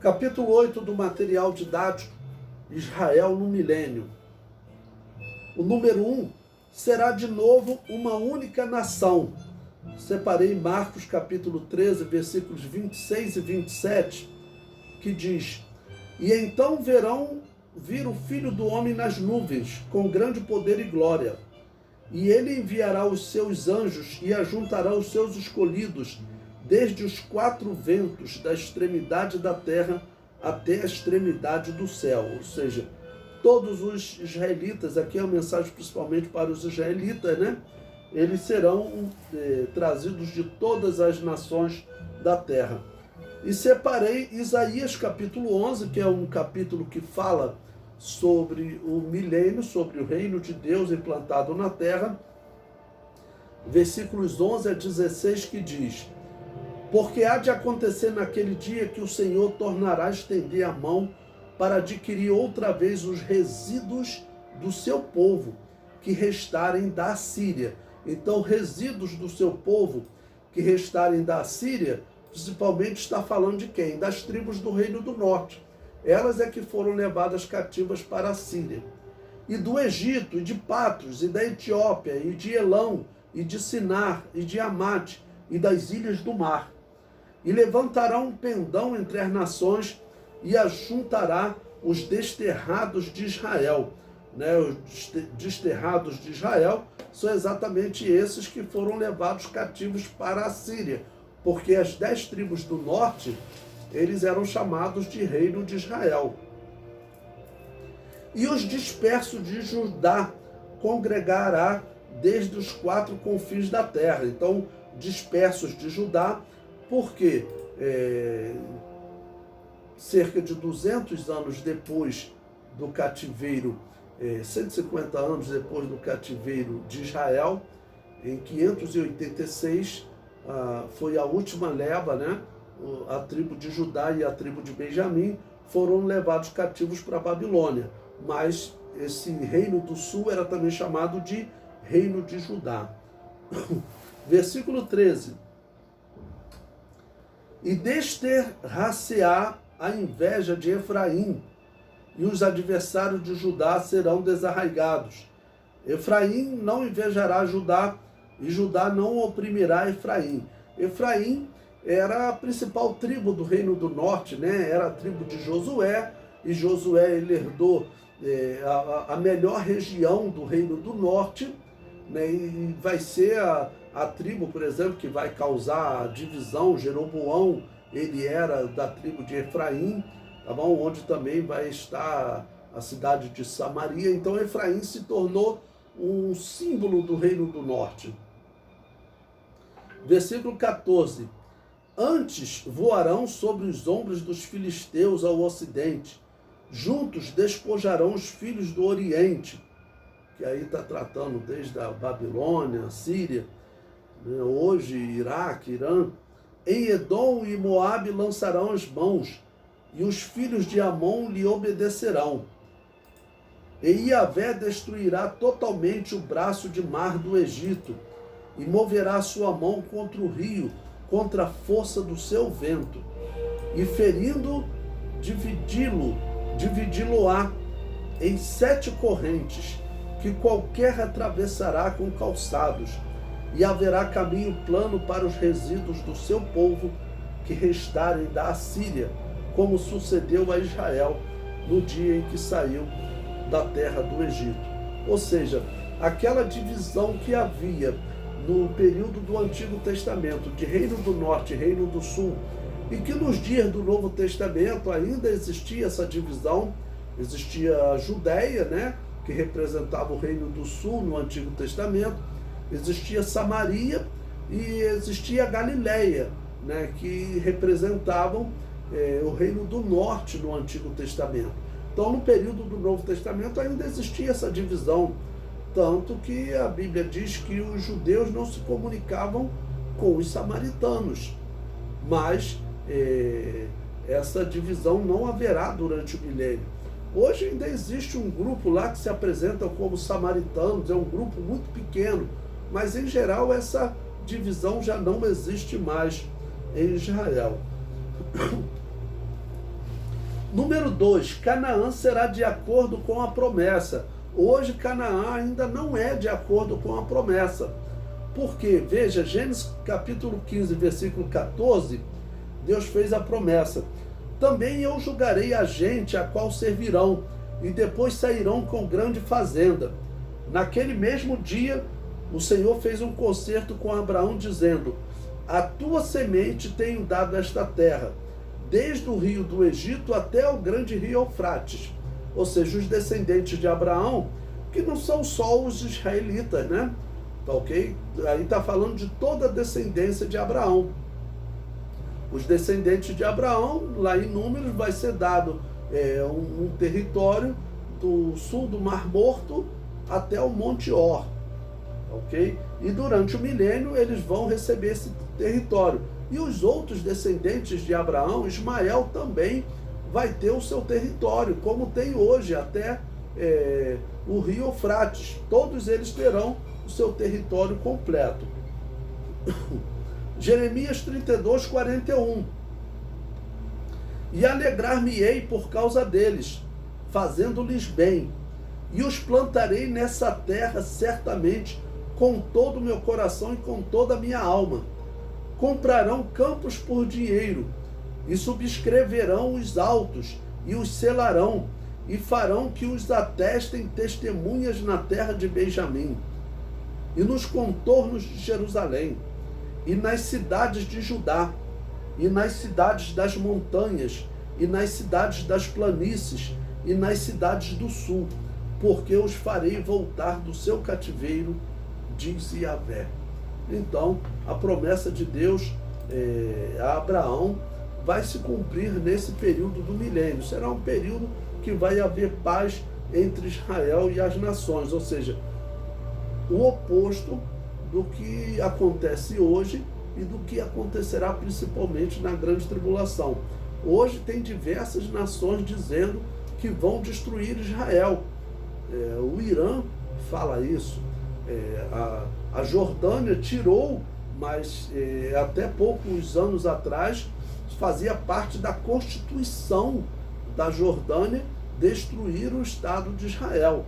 Capítulo 8 do material didático, Israel no milênio. O número 1 será de novo uma única nação. Separei Marcos capítulo 13, versículos 26 e 27, que diz: E então vir o Filho do Homem nas nuvens, com grande poder e glória. E ele enviará os seus anjos e ajuntará os seus escolhidos, desde os quatro ventos, da extremidade da terra até a extremidade do céu. Ou seja, todos os israelitas, aqui é uma mensagem principalmente para os israelitas, né? Eles serão trazidos de todas as nações da terra. E separei Isaías capítulo 11, que é um capítulo que fala sobre o milênio, sobre o reino de Deus implantado na terra, versículos 11 a 16, que diz: Porque há de acontecer naquele dia que o Senhor tornará a estender a mão para adquirir outra vez os resíduos do seu povo, que restarem da Assíria. Então, resíduos do seu povo que restarem da Assíria, principalmente está falando de quem? Das tribos do Reino do Norte. Elas é que foram levadas cativas para a Síria. E do Egito, e de Patros, e da Etiópia, e de Elão, e de Sinar, e de Amate, e das ilhas do mar. E levantará um pendão entre as nações, e ajuntará os desterrados de Israel. Os desterrados de Israel são exatamente esses que foram levados cativos para a Síria, porque as 10 tribos do norte, eles eram chamados de reino de Israel. E os dispersos de Judá congregará desde os quatro confins da terra. Então, dispersos de Judá, porque cerca de 200 anos depois do cativeiro, 150 anos depois do cativeiro de Israel, em 586, foi a última leva, né? A tribo de Judá e a tribo de Benjamim foram levados cativos para a Babilônia. Mas esse reino do sul era também chamado de reino de Judá. Versículo 13. E desterrar-se-á a inveja de Efraim, e os adversários de Judá serão desarraigados. Efraim não invejará Judá, e Judá não oprimirá Efraim. Efraim era a principal tribo do Reino do Norte, né? Era a tribo de Josué, e Josué ele herdou a melhor região do Reino do Norte, né? E vai ser a tribo, por exemplo, que vai causar a divisão. Jeroboão, ele era da tribo de Efraim, tá bom? Onde também vai estar a cidade de Samaria. Então Efraim se tornou um símbolo do Reino do Norte. Versículo 14. Antes voarão sobre os ombros dos filisteus ao ocidente, juntos despojarão os filhos do oriente, que aí está tratando desde a Babilônia, a Síria, né, hoje Iraque, Irã. Em Edom e Moabe lançarão as mãos, e os filhos de Amon lhe obedecerão. E Iavé destruirá totalmente o braço de mar do Egito, e moverá sua mão contra o rio, contra a força do seu vento, e ferindo, dividi-lo-á em 7 correntes, que qualquer atravessará com calçados, e haverá caminho plano para os resíduos do seu povo que restarem da Assíria, como sucedeu a Israel no dia em que saiu da terra do Egito. Ou seja, aquela divisão que havia no período do Antigo Testamento, de Reino do Norte e Reino do Sul, e que nos dias do Novo Testamento ainda existia essa divisão. Existia a Judéia, né, que representava o Reino do Sul no Antigo Testamento, existia Samaria e existia a Galileia, né, que representavam o Reino do Norte no Antigo Testamento. Então, no período do Novo Testamento ainda existia essa divisão, tanto que a Bíblia diz que os judeus não se comunicavam com os samaritanos, mas essa divisão não haverá durante o milênio. Hoje ainda existe um grupo lá que se apresenta como samaritanos, é um grupo muito pequeno, mas em geral essa divisão já não existe mais em Israel. Número 2, Canaã será de acordo com a promessa. Hoje Canaã ainda não é de acordo com a promessa. Por quê? Veja, Gênesis capítulo 15, versículo 14, Deus fez a promessa. Também eu julgarei a gente a qual servirão, e depois sairão com grande fazenda. Naquele mesmo dia, o Senhor fez um concerto com Abraão, dizendo: a tua semente tenho dado esta terra, desde o rio do Egito até o grande rio Eufrates. Ou seja, os descendentes de Abraão, que não são só os israelitas, né? Tá ok? Aí está falando de toda a descendência de Abraão. Os descendentes de Abraão, lá em Números, vai ser dado um território do sul do Mar Morto até o Monte Or. Ok? E durante o milênio eles vão receber esse território. E os outros descendentes de Abraão, Ismael também vai ter o seu território, como tem hoje até o rio Eufrates. Todos eles terão o seu território completo. Jeremias 32, 41. E alegrar-me-ei por causa deles, fazendo-lhes bem, e os plantarei nessa terra certamente, com todo o meu coração e com toda a minha alma. Comprarão campos por dinheiro, e subscreverão os autos, e os selarão, e farão que os atestem testemunhas na terra de Benjamim, e nos contornos de Jerusalém, e nas cidades de Judá, e nas cidades das montanhas, e nas cidades das planícies, e nas cidades do sul, porque os farei voltar do seu cativeiro, diz Yahvé. Então, a promessa de Deus a Abraão vai se cumprir nesse período do milênio. Será um período que vai haver paz entre Israel e as nações, ou seja, o oposto do que acontece hoje e do que acontecerá principalmente na grande tribulação. Hoje tem diversas nações dizendo que vão destruir Israel. O Irã fala isso. A Jordânia tirou, mas até poucos anos atrás fazia parte da Constituição da Jordânia destruir o Estado de Israel.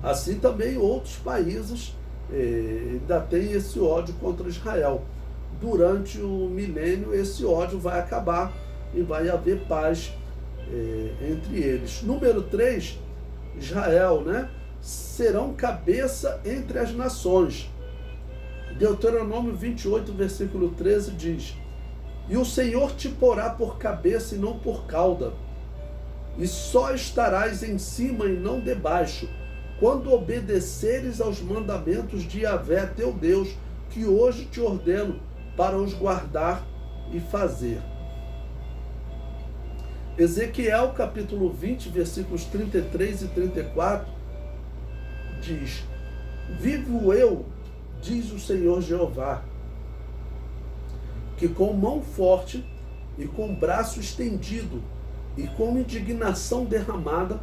Assim também outros países ainda têm esse ódio contra Israel. Durante o milênio esse ódio vai acabar e vai haver paz entre eles. Número 3, Israel, né? Serão cabeça entre as nações. Deuteronômio 28, versículo 13 diz: e o Senhor te porá por cabeça e não por cauda, e só estarás em cima e não debaixo, quando obedeceres aos mandamentos de Yahvé teu Deus, que hoje te ordeno para os guardar e fazer. Ezequiel capítulo 20, versículos 33 e 34 diz: vivo eu, diz o Senhor Jeová, que com mão forte e com braço estendido e com indignação derramada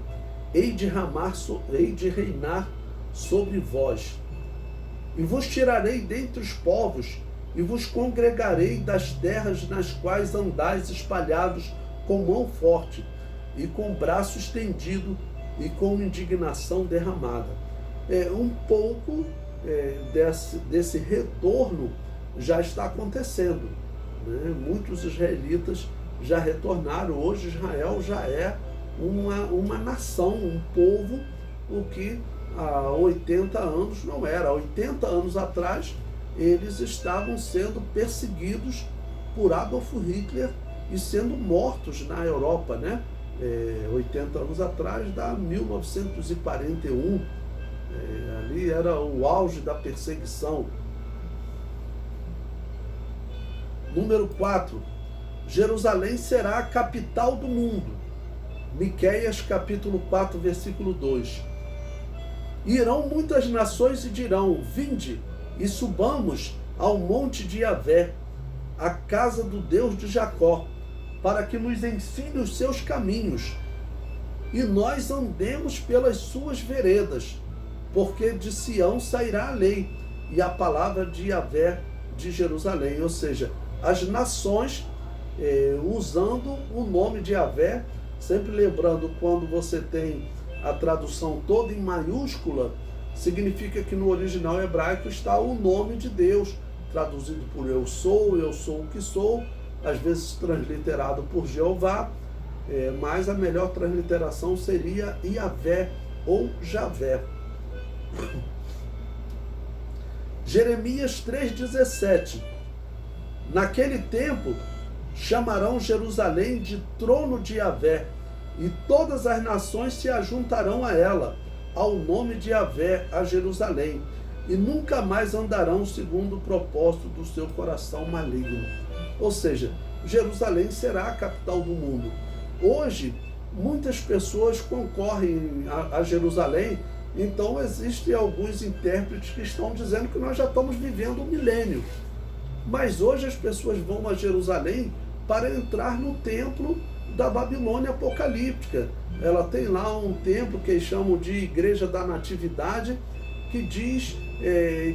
hei de reinar sobre vós. E vos tirarei dentre os povos e vos congregarei das terras nas quais andais espalhados com mão forte e com braço estendido e com indignação derramada. Um pouco desse retorno já está acontecendo, né? Muitos israelitas já retornaram. Hoje Israel já é uma nação, um povo, o que há 80 anos não era. Há 80 anos atrás eles estavam sendo perseguidos por Adolf Hitler e sendo mortos na Europa, né? 80 anos atrás, da 1941, ali era o auge da perseguição. Número 4, Jerusalém será a capital do mundo. Miqueias capítulo 4, versículo 2. Irão muitas nações e dirão: vinde e subamos ao monte de Yahvé, a casa do Deus de Jacó, para que nos ensine os seus caminhos, e nós andemos pelas suas veredas, porque de Sião sairá a lei, e a palavra de Yahvé de Jerusalém. Ou seja, as nações usando o nome de Yahvé, sempre lembrando, quando você tem a tradução toda em maiúscula, significa que no original hebraico está o nome de Deus, traduzido por eu sou o que sou, às vezes transliterado por Jeová, mas a melhor transliteração seria Yahvé ou Javé. Jeremias 3,17. Naquele tempo chamarão Jerusalém de trono de Yahvé, e todas as nações se ajuntarão a ela, ao nome de Yahvé, a Jerusalém, e nunca mais andarão segundo o propósito do seu coração maligno. Ou seja, Jerusalém será a capital do mundo. Hoje, muitas pessoas concorrem a Jerusalém, então existem alguns intérpretes que estão dizendo que nós já estamos vivendo o milênio. Mas hoje as pessoas vão a Jerusalém para entrar no templo da Babilônia apocalíptica. Ela tem lá um templo que eles chamam de Igreja da Natividade, que diz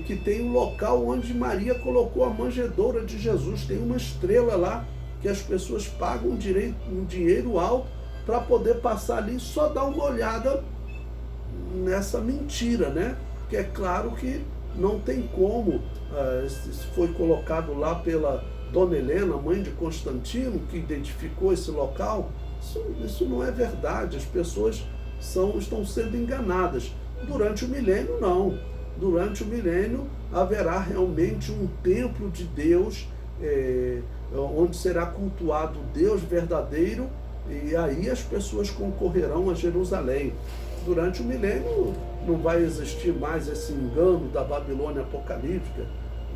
que tem um local onde Maria colocou a manjedoura de Jesus. Tem uma estrela lá que as pessoas pagam um dinheiro alto para poder passar ali e só dar uma olhada nessa mentira, né? Que é claro que não tem como, isso foi colocado lá pela Dona Helena, mãe de Constantino, que identificou esse local. Isso não é verdade, as pessoas estão sendo enganadas. Durante o milênio, não. Durante o milênio haverá realmente um templo de Deus, onde será cultuado o Deus verdadeiro, e aí as pessoas concorrerão a Jerusalém. Durante o milênio não vai existir mais esse engano da Babilônia apocalíptica,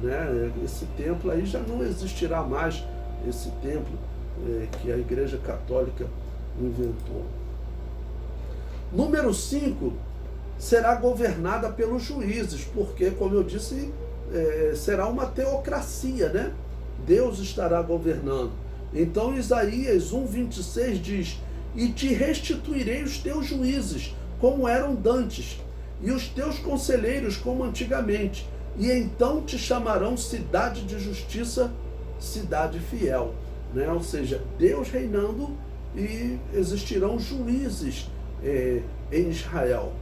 né? Esse templo aí já não existirá mais, esse templo que a Igreja Católica inventou. Número 5, será governada pelos juízes, porque, como eu disse, será uma teocracia, né? Deus estará governando. Então Isaías 1,26 diz: e te restituirei os teus juízes, como eram dantes, e os teus conselheiros como antigamente, e então te chamarão cidade de justiça, cidade fiel, né? Ou seja, Deus reinando e existirão juízes em Israel,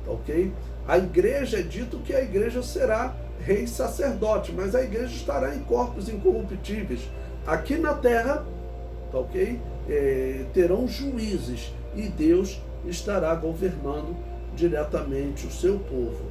ok? A igreja, é dito que a igreja será rei e sacerdote, mas a igreja estará em corpos incorruptíveis. Aqui na terra, ok? Terão juízes e Deus estará governando diretamente o seu povo.